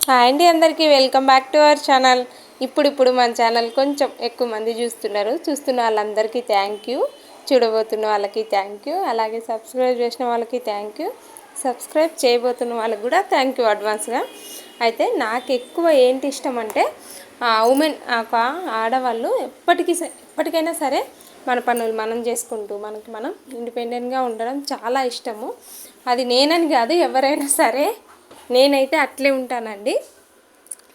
Hi అండి, అందరికీ welcome back to our channel. ఇప్పుడు మన ఛానల్ కొంచెం ఎక్కువ మంది చూస్తున్న వాళ్ళందరికీ థ్యాంక్ యూ, చూడబోతున్న వాళ్ళకి థ్యాంక్ యూ, అలాగే సబ్స్క్రైబ్ చేసిన వాళ్ళకి థ్యాంక్ యూ, సబ్స్క్రైబ్ చేయబోతున్న వాళ్ళకి కూడా థ్యాంక్ యూ అడ్వాన్స్గా. అయితే నాకు ఎక్కువ ఏంటి ఇష్టం అంటే ఉమెన్ ఒక ఆడవాళ్ళు ఎప్పటికైనా సరే మన పనులు మనం చేసుకుంటూ మనం ఇండిపెండెంట్గా ఉండడం చాలా ఇష్టము. అది నేనని కాదు, ఎవరైనా సరే నేనైతే అట్లే ఉంటానండి.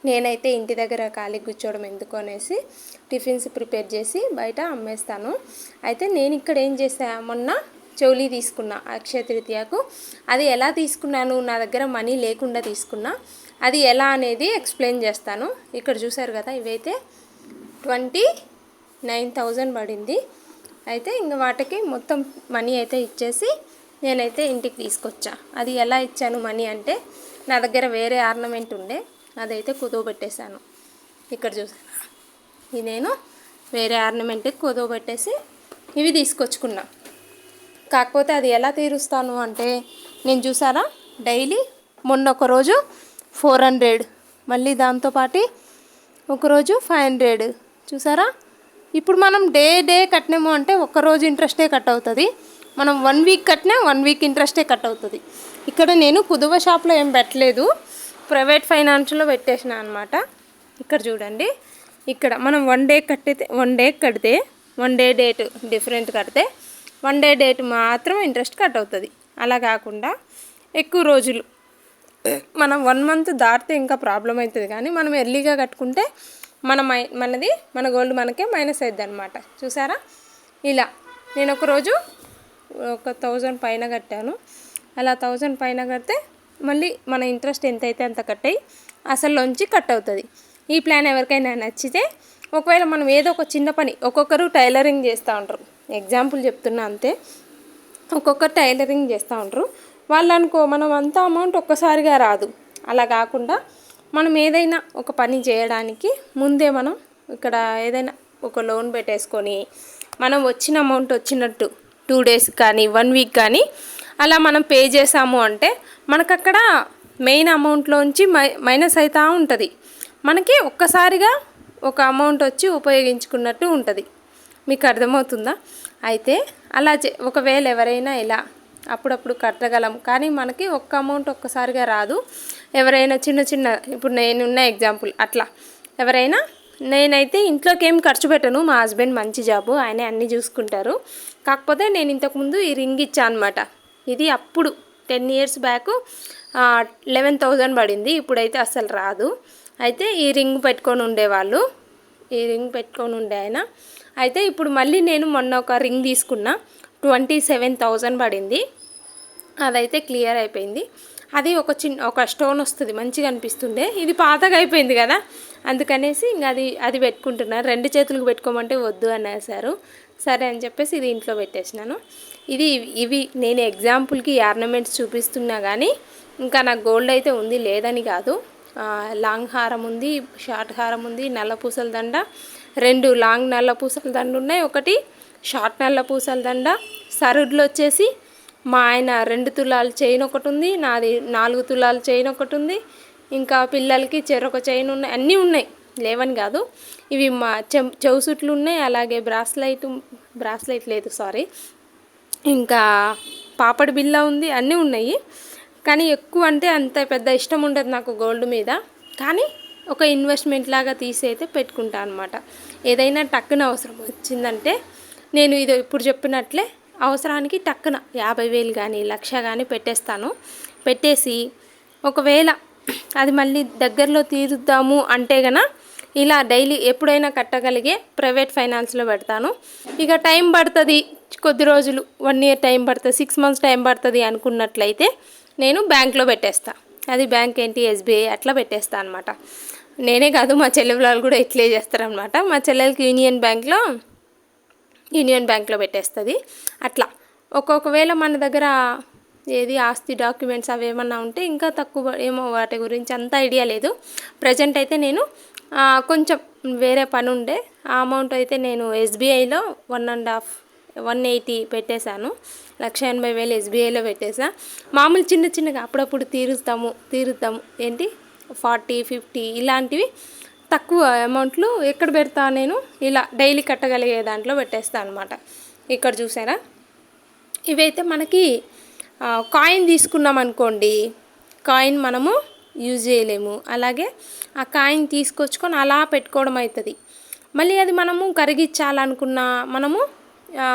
నేనైతే ఇంటి దగ్గర ఖాళీ కూర్చోవడం ఎందుకు అనేసి టిఫిన్స్ ప్రిపేర్ చేసి బయట అమ్మేస్తాను. అయితే నేను ఇక్కడ ఏం చేసా, మొన్న చౌలీ తీసుకున్నా అక్షయ తృతీయకు. అది ఎలా తీసుకున్నాను, నా దగ్గర మనీ లేకుండా తీసుకున్నా. అది ఎలా అనేది ఎక్స్ప్లెయిన్ చేస్తాను. ఇక్కడ చూసారు కదా, ఇవైతే 29,000 పడింది. అయితే ఇంక వాటికి మొత్తం మనీ అయితే ఇచ్చేసి నేనైతే ఇంటికి తీసుకొచ్చా. అది ఎలా ఇచ్చాను మనీ అంటే, నా దగ్గర వేరే ఆర్నమెంట్ ఉండే, అదైతే కుదవబెట్టేశాను. ఇక్కడ చూసాను, ఇది నేను వేరే ఆర్నమెంట్కి కుదవబెట్టేసి ఇవి తీసుకొచ్చుకున్నా. కాకపోతే అది ఎలా తీరుస్తాను అంటే, నేను చూసారా డైలీ మొన్న ఒకరోజు 400, మళ్ళీ దాంతోపాటు ఒకరోజు 500 చూసారా. ఇప్పుడు మనం డే కట్టినాము అంటే ఒక్కరోజు ఇంట్రెస్టే కట్ అవుతుంది. మనం 1 వీక్ కట్టినా 1 వీక్ ఇంట్రెస్టే కట్ అవుతుంది. ఇక్కడ నేను కుదువ షాప్లో ఏం పెట్టలేదు, ప్రైవేట్ ఫైనాన్స్లో పెట్టేసిన అనమాట. ఇక్కడ చూడండి, ఇక్కడ మనం 1 డే కడితే 1 డే డేట్ డిఫరెంట్ కడితే 1 డే డేట్ మాత్రం ఇంట్రెస్ట్ కట్ అవుతుంది. అలా కాకుండా ఎక్కువ రోజులు మనం 1 మంత్ దాటితే ఇంకా ప్రాబ్లం అవుతుంది. కానీ మనం ఎర్లీగా కట్టుకుంటే మన గోల్డ్ మనకే మైనస్ అవుతుంది అనమాట. చూసారా, ఇలా నేను ఒకరోజు 1,000 పైన కట్టాను. అలా 1,000 పైన కడితే మళ్ళీ మన ఇంట్రెస్ట్ ఎంతైతే అంత కట్ అయ్యి అసలులోంచి కట్ అవుతుంది. ఈ ప్లాన్ ఎవరికైనా నచ్చితే, ఒకవేళ మనం ఏదో ఒక చిన్న పని, ఒక్కొక్కరు టైలరింగ్ చేస్తూ ఉంటారు, ఎగ్జాంపుల్ చెప్తున్నా అంతే. ఒక్కొక్కరు టైలరింగ్ చేస్తూ ఉంటారు. వాళ్ళు అనుకో మనం అంత అమౌంట్ ఒక్కసారిగా రాదు. అలా కాకుండా మనం ఏదైనా ఒక పని చేయడానికి ముందే మనం ఇక్కడ ఏదైనా ఒక లోన్ పెట్టేసుకొని మనం వచ్చిన అమౌంట్ వచ్చినట్టు 2 డేస్ కానీ 1 వీక్ కానీ అలా మనం పే చేసాము అంటే మనకు అక్కడ మెయిన్ అమౌంట్లోంచి మైనస్ అవుతూ ఉంటుంది. మనకి ఒక్కసారిగా ఒక అమౌంట్ వచ్చి ఉపయోగించుకున్నట్టు ఉంటుంది. మీకు అర్థమవుతుందా? అయితే అలా ఒకవేళ ఎవరైనా ఇలా అప్పుడప్పుడు కట్టగలం, కానీ మనకి ఒక్క అమౌంట్ ఒక్కసారిగా రాదు. ఎవరైనా చిన్న ఇప్పుడు నేనున్న ఎగ్జాంపుల్ అట్లా ఎవరైనా, నేనైతే ఇంట్లోకి ఏం ఖర్చు పెట్టను. మా హస్బెండ్ మంచి జాబు, ఆయనే అన్నీ చూసుకుంటారు. కాకపోతే నేను ఇంతకుముందు ఈ రింగ్ ఇచ్చాను అనమాట. ఇది అప్పుడు 10 years బ్యాక్ 11,000 పడింది. ఇప్పుడైతే అస్సలు రాదు. అయితే ఈ రింగ్ పెట్టుకొని ఉండేవాళ్ళు, ఈ రింగ్ పెట్టుకొని ఉండే ఆయన. అయితే ఇప్పుడు మళ్ళీ నేను మొన్న ఒక రింగ్ తీసుకున్నా, 27,000 పడింది. అదైతే క్లియర్ అయిపోయింది. అది ఒక స్టోన్ వస్తుంది, మంచిగా అనిపిస్తుండే. ఇది పాతగా అయిపోయింది కదా, అందుకనేసి ఇంకా అది పెట్టుకుంటున్నారు. 2 చేతులకు పెట్టుకోమంటే వద్దు అనేసారు. సరే అని చెప్పేసి ఇది ఇంట్లో పెట్టేసినాను. ఇవి నేను ఎగ్జాంపుల్కి ఆర్నమెంట్స్ చూపిస్తున్నా కానీ ఇంకా నాకు గోల్డ్ అయితే ఉంది, లేదని కాదు. లాంగ్ హారం ఉంది, షార్ట్ హారం ఉంది, నల్ల పూసల దండ, 2 లాంగ్ నల్ల పూసల దండ ఉన్నాయి, 1 షార్ట్ నల్ల పూసల దండ. సరుడ్లు వచ్చేసి మా ఆయన 2 తులాల చైన్ ఒకటి ఉంది, నాది 4 తులాల చైన్ ఒకటి ఉంది. ఇంకా పిల్లలకి చెరొక చైన్ ఉన్నాయి, అన్నీ ఉన్నాయి, లేవని కాదు. ఇవి మా చెవుసుట్లు ఉన్నాయి, అలాగే బ్రాస్లైట్ లేదు సారీ, ఇంకా పాపడి బిల్ల ఉంది, అన్నీ ఉన్నాయి. కానీ ఎక్కువ అంటే అంత పెద్ద ఇష్టం ఉండదు నాకు గోల్డ్ మీద. కానీ ఒక ఇన్వెస్ట్మెంట్ లాగా తీసి అయితే పెట్టుకుంటా అనమాట. ఏదైనా టక్కున అవసరం వచ్చిందంటే నేను ఇది ఇప్పుడు చెప్పినట్లే అవసరానికి టక్కున 50,000 కానీ 1,00,000 కానీ పెట్టేసి ఒకవేళ అది మళ్ళీ దగ్గరలో తీరుద్దాము అంటే గన ఇలా డైలీ ఎప్పుడైనా కట్టగలిగే ప్రైవేట్ ఫైనాన్స్లో పెడతాను. ఇక టైం పడుతుంది, కొద్ది రోజులు, 1 year టైం పడుతుంది, 6 months టైం పడుతుంది అనుకున్నట్లయితే నేను బ్యాంక్లో పెట్టేస్తా. అది బ్యాంక్ ఏంటి, SBI అట్లా పెట్టేస్తా అనమాట. నేనే కాదు, మా చెల్లెల వాళ్ళు కూడా ఇట్లే చేస్తారనమాట. మా చెల్లెలకి యూనియన్ బ్యాంక్లో పెట్టేస్తుంది. అట్లా ఒక్కొక్కవేళ మన దగ్గర ఏది ఆస్తి డాక్యుమెంట్స్ అవి ఏమన్నా ఉంటే ఇంకా తక్కువ, ఏమో వాటి గురించి అంత ఐడియా లేదు. ప్రజెంట్ అయితే నేను కొంచెం వేరే పని ఉండే, ఆ అమౌంట్ అయితే నేను SBIలో 180 పెట్టేశాను. 1,80,000 SBIలో పెట్టేసా. మామూలు చిన్నగా అప్పుడప్పుడు తీరుద్దాము ఏంటి 40-50 ఇలాంటివి తక్కువ అమౌంట్లు ఎక్కడ పెడతా నేను ఇలా డైలీ కట్టగలిగే దాంట్లో పెట్టేస్తాను అనమాట. ఇక్కడ చూసారా, ఇవైతే మనకి కాయిన్ తీసుకున్నాం అనుకోండి, కాయిన్ మనము యూజ్ చేయలేము. అలాగే ఆ కాయిన్ తీసుకొచ్చుకొని అలా పెట్టుకోవడం అవుతుంది. మళ్ళీ అది మనము కరిగించాలనుకున్నా మనము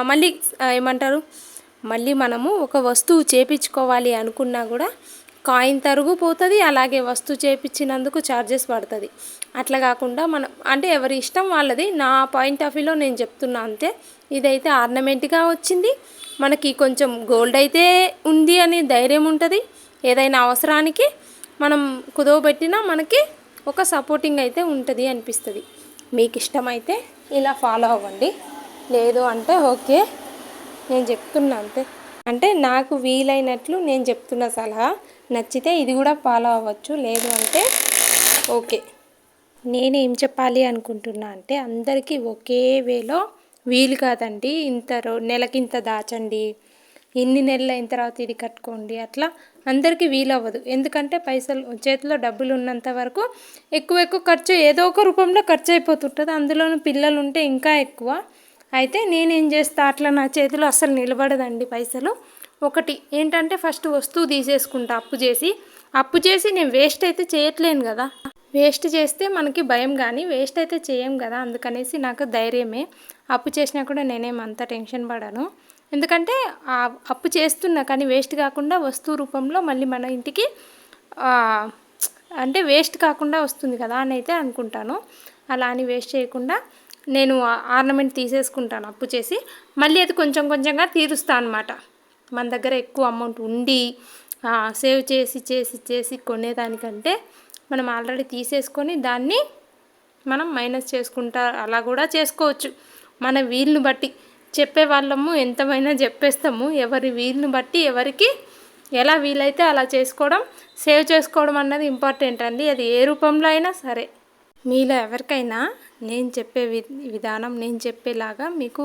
మళ్ళీ ఏమంటారు, మళ్ళీ మనము ఒక వస్తువు చేపించుకోవాలి అనుకున్నా కూడా కాయిన్ తరుగుపోతుంది. అలాగే వస్తువు చేపించినందుకు ఛార్జెస్ పడుతుంది. అట్లా కాకుండా మనం అంటే ఎవరి ఇష్టం వాళ్ళది. నా పాయింట్ ఆఫ్ వ్యూలో నేను చెప్తున్నా అంతే. ఇదైతే ఆర్నమెంట్గా వచ్చింది. మనకి కొంచెం గోల్డ్ అయితే ఉంది అని ధైర్యం ఉంటుంది. ఏదైనా అవసరానికి మనం కుదవబెట్టినా మనకి ఒక సపోర్టింగ్ అయితే ఉంటుంది అనిపిస్తుంది. మీకు ఇష్టమైతే ఇలా ఫాలో అవ్వండి, లేదు అంటే ఓకే, నేను చెప్తున్నా అంతే. అంటే నాకు వీలైనట్లు నేను చెప్తున్న సలహా. నచ్చితే ఇది కూడా ఫాలో అవ్వచ్చు, లేదు అంటే ఓకే. నేనేం చెప్పాలి అనుకుంటున్నా అంటే అందరికీ ఒకే వేలో వీలు కాదండి. నెలకింత దాచండి, ఇన్ని నెలలు అయిన తర్వాత ఇది కట్టుకోండి, అట్లా అందరికీ వీలవ్వదు. ఎందుకంటే పైసలు చేతిలో డబ్బులు ఉన్నంత వరకు ఎక్కువ ఖర్చు ఏదో ఒక రూపంలో ఖర్చు అయిపోతుంటుంది. అందులోనూ పిల్లలు ఉంటే ఇంకా ఎక్కువ. అయితే నేనేం చేస్తా, అట్లా నా చేతిలో అస్సలు నిలబడదండి పైసలు. ఒకటి ఏంటంటే ఫస్ట్ వస్తువు తీసేసుకుంటా అప్పు చేసి నేను వేస్ట్ అయితే చేయట్లేను కదా. వేస్ట్ చేస్తే మనకి భయం, కానీ వేస్ట్ అయితే చేయం కదా. అందుకనేసి నాకు ధైర్యమే. అప్పు చేసినా కూడా నేనేమంత టెన్షన్ పడను. ఎందుకంటే అప్పు చేస్తున్నా కానీ వేస్ట్ కాకుండా వస్తువు రూపంలో మళ్ళీ మన ఇంటికి అంటే వేస్ట్ కాకుండా వస్తుంది కదా అని అయితే అనుకుంటాను. అలా అని వేస్ట్ చేయకుండా నేను ఆర్నమెంట్ తీసేసుకుంటాను అప్పు చేసి. మళ్ళీ అది కొంచెం కొంచెంగా తీరుస్తాను అనమాట. మన దగ్గర ఎక్కువ అమౌంట్ ఉండి సేవ్ చేసి కొనేదానికంటే మనం ఆల్రెడీ తీసేసుకొని దాన్ని మనం మైనస్ చేసుకుంటా అలా కూడా చేసుకోవచ్చు. మన వీలుని బట్టి చెప్పే వాళ్ళము ఎంతమైనా చెప్పేస్తాము. ఎవరి వీలుని బట్టి ఎవరికి ఎలా వీలైతే అలా చేసుకోవడం, సేవ్ చేసుకోవడం అన్నది ఇంపార్టెంట్ అండి. అది ఏ రూపంలో అయినా సరే. మీలో ఎవరికైనా నేను చెప్పే విధానం, నేను చెప్పేలాగా మీకు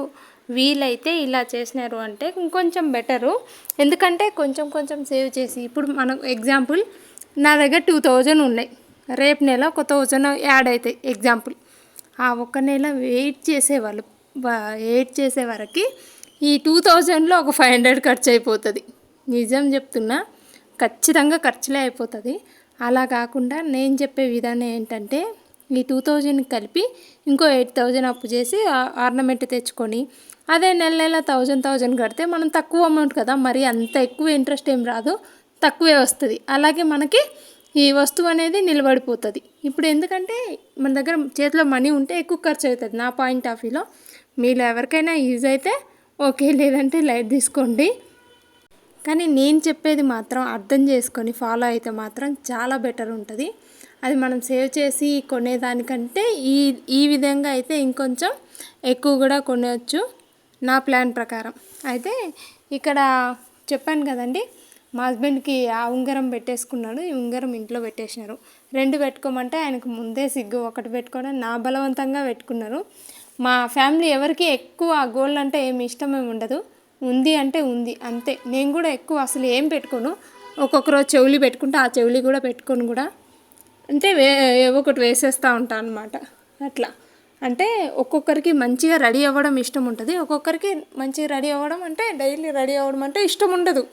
వీలైతే ఇలా చేసినారు అంటే ఇంకొంచెం బెటరు. ఎందుకంటే కొంచెం సేవ్ చేసి, ఇప్పుడు మనకు ఎగ్జాంపుల్ నా దగ్గర 2000 ఉన్నాయి, రేపు నెల ఒక 1000 యాడ్ అవుతాయి ఎగ్జాంపుల్. ఆ ఒక్క నెల వెయిట్ చేసే వరకు ఈ 2000లో ఒక 500 ఖర్చు అయిపోతుంది. నిజం చెప్తున్నా, ఖచ్చితంగా ఖర్చులే అయిపోతుంది. అలా కాకుండా నేను చెప్పే విధానం ఏంటంటే, ఈ 2000 కలిపి ఇంకో 8000 అప్పు చేసి ఆర్నమెంట్ తెచ్చుకొని అదే నెల 1000 కడితే మనం తక్కువ అమౌంట్ కదా, మరి అంత ఎక్కువ ఇంట్రెస్ట్ ఏం రాదు, తక్కువే వస్తుంది. అలాగే మనకి ఈ వస్తువు అనేది నిలబడిపోతుంది. ఇప్పుడు ఎందుకంటే మన దగ్గర చేతిలో మనీ ఉంటే ఎక్కువ ఖర్చు అవుతుంది నా పాయింట్ ఆఫ్ వ్యూలో. మీలో ఎవరికైనా యూజ్ అయితే ఓకే, లేదంటే లైట్ తీసుకోండి. కానీ నేను చెప్పేది మాత్రం అర్థం చేసుకొని ఫాలో అయితే మాత్రం చాలా బెటర్ ఉంటుంది. అది మనం సేవ్ చేసి కొనేదానికంటే ఈ విధంగా అయితే ఇంకొంచెం ఎక్కువ కూడా కొనవచ్చు నా ప్లాన్ ప్రకారం. అయితే ఇక్కడ చెప్పాను కదండి, మా హస్బెండ్కి ఆ ఉంగరం పెట్టేసుకున్నాడు, ఈ ఉంగరం ఇంట్లో పెట్టేసినారు. 2 పెట్టుకోమంటే ఆయనకు ముందే సిగ్గు, ఒకటి పెట్టుకోవడం నా బలవంతంగా పెట్టుకున్నారు. మా ఫ్యామిలీ ఎవరికి ఎక్కువ గోల్డ్ అంటే ఏమి ఇష్టమేమి ఉండదు, ఉంది అంటే ఉంది అంతే. నేను కూడా ఎక్కువ అసలు ఏం పెట్టుకోను. ఒక్కొక్క రోజు చెవులు పెట్టుకుంటే ఆ చెవులు కూడా పెట్టుకొని కూడా అంటే ఒకటి వేసేస్తూ ఉంటాను అనమాట. అట్లా అంటే ఒక్కొక్కరికి మంచిగా రెడీ అవ్వడం ఇష్టం ఉంటుంది, ఒక్కొక్కరికి మంచిగా రెడీ అవ్వడం అంటే డైలీ రెడీ అవ్వడం అంటే ఇష్టం ఉండదు.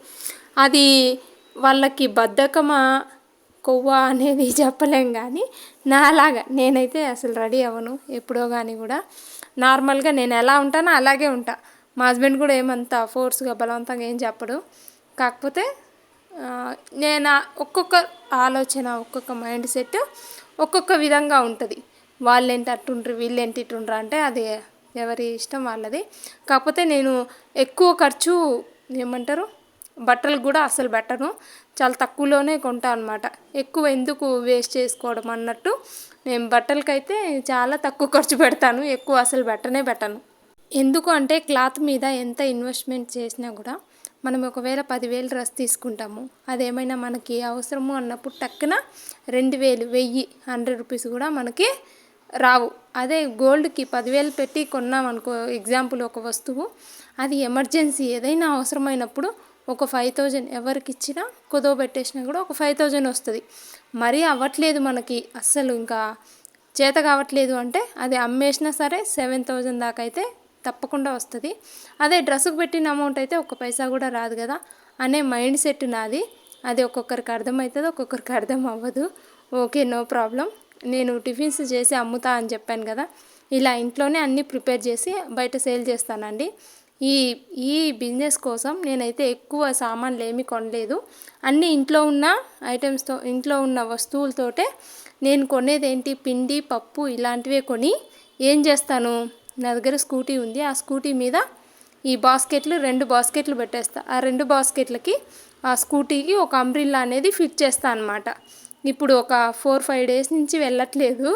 అది వాళ్ళకి బద్ధకమా కొవ్వా అనేది చెప్పలేం. కానీ నాలాగా నేనైతే అసలు రెడీ అవ్వను ఎప్పుడో కానీ కూడా. నార్మల్గా నేను ఎలా ఉంటానో అలాగే ఉంటా. మా హస్బెండ్ కూడా ఏమంతా ఫోర్స్గా బలవంతంగా ఏం చెప్పడు. కాకపోతే నేను ఒక్కొక్క ఆలోచన, ఒక్కొక్క మైండ్ సెట్ ఒక్కొక్క విధంగా ఉంటుంది. వాళ్ళేంటి అట్టుండ్రు, వీళ్ళేంటి ఇట్టుండ్రు అంటే అది ఎవరి ఇష్టం వాళ్ళది. కాకపోతే నేను ఎక్కువ ఖర్చు ఏమంటారు బట్టలు కూడా అసలు పెట్టను, చాలా తక్కువలోనే కొంటా అనమాట. ఎక్కువ ఎందుకు వేస్ట్ చేసుకోవడం అన్నట్టు నేను బట్టలకైతే చాలా తక్కువ ఖర్చు పెడతాను, ఎక్కువ అసలు పెట్టను. ఎందుకు అంటే క్లాత్ మీద ఎంత ఇన్వెస్ట్మెంట్ చేసినా కూడా మనం ఒకవేళ 10,000 డ్రెస్ తీసుకుంటాము, అదేమైనా మనకి అవసరము అన్నప్పుడు టక్కున 2,000, 1000, 100 రూపీస్ కూడా మనకి రావు. అదే గోల్డ్కి 10,000 పెట్టి కొన్నాం అనుకో ఎగ్జాంపుల్ ఒక వస్తువు, అది ఎమర్జెన్సీ ఏదైనా అవసరమైనప్పుడు ఒక 5000 ఎవరికి ఇచ్చినా కుదవ పెట్టేసినా కూడా ఒక 5000 వస్తుంది. మరీ అవ్వట్లేదు మనకి అస్సలు, ఇంకా చేత కావట్లేదు అంటే అది అమ్మేసినా సరే 7000 దాకా అయితే తప్పకుండా వస్తుంది. అదే డ్రెస్సుకు పెట్టిన అమౌంట్ అయితే ఒక్క పైసా కూడా రాదు కదా అనే మైండ్ సెట్ నాది. అది ఒక్కొక్కరికి అర్థమవుతుంది, ఒక్కొక్కరికి అర్థం అవ్వదు. Okay, no problem. నేను టిఫిన్స్ చేసి అమ్ముతా అని చెప్పాను కదా, ఇలా ఇంట్లోనే అన్నీ ప్రిపేర్ చేసి బయట సేల్ చేస్తానండి. ఈ ఈ బిజినెస్ కోసం నేనైతే ఎక్కువ సామాన్లు ఏమీ కొనలేదు. అన్నీ ఇంట్లో ఉన్న ఐటమ్స్తో, ఇంట్లో ఉన్న వస్తువులతోటే నేను కొనేది. ఏంటి, పిండి పప్పు ఇలాంటివే కొని ఏం చేస్తాను, నా దగ్గర స్కూటీ ఉంది, ఆ స్కూటీ మీద ఈ బాస్కెట్లు 2 బాస్కెట్లు పెట్టేస్తా. ఆ 2 బాస్కెట్లకి ఆ స్కూటీకి ఒక అంబ్రిల్లా అనేది ఫిట్ చేస్తా అనమాట. ఇప్పుడు ఒక 4-5 డేస్ నుంచి వెళ్ళట్లేదు,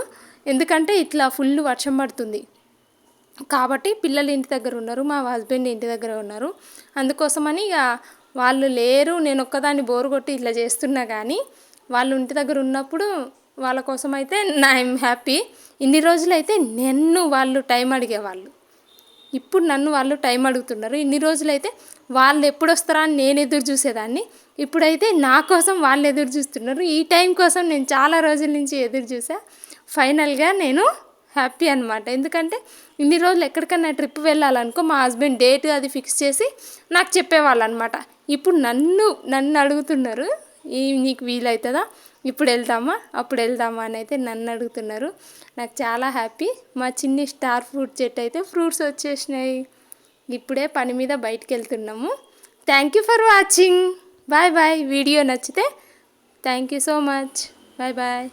ఎందుకంటే ఇట్లా ఫుల్ వర్షం పడుతుంది కాబట్టి. పిల్లలు ఇంటి దగ్గర ఉన్నారు, మా హస్బెండ్ ఇంటి దగ్గర ఉన్నారు. అందుకోసమని ఇక వాళ్ళు లేరు, నేను ఒక్కదాన్ని బోరు కొట్టి ఇట్లా చేస్తున్నా. కానీ వాళ్ళు ఇంటి దగ్గర ఉన్నప్పుడు వాళ్ళ కోసం అయితే ఐఎమ్ హ్యాపీ. ఇన్ని రోజులైతే నన్ను వాళ్ళు టైం అడిగేవాళ్ళు, ఇప్పుడు నన్ను వాళ్ళు టైం అడుగుతున్నారు. ఇన్ని రోజులైతే వాళ్ళు ఎప్పుడు వస్తారా అని నేను ఎదురు చూసేదాన్ని, ఇప్పుడైతే నా కోసం వాళ్ళు ఎదురు చూస్తున్నారు. ఈ టైం కోసం నేను చాలా రోజుల నుంచి ఎదురు చూసా. ఫైనల్గా నేను హ్యాపీ అనమాట. ఎందుకంటే ఇన్ని రోజులు ఎక్కడికన్నా ట్రిప్ వెళ్ళాలనుకో మా హస్బెండ్ డేట్ అది ఫిక్స్ చేసి నాకు చెప్పేవాళ్ళు అనమాట. ఇప్పుడు నన్ను అడుగుతున్నారు, నీకు వీలవుతుందా, ఇప్పుడు వెళ్దామా అప్పుడు వెళ్దామా అని అయితే నన్ను అడుగుతున్నారు. నాకు చాలా హ్యాపీ. మా చిన్ని స్టార్ ఫ్రూట్ చెట్టు అయితే ఫ్రూట్స్ వచ్చేసినాయి. ఇప్పుడే పని మీద బయటికి వెళ్తున్నాము. Thank you for watching. Bye bye. Video నచ్చితే thank you so much. Bye bye.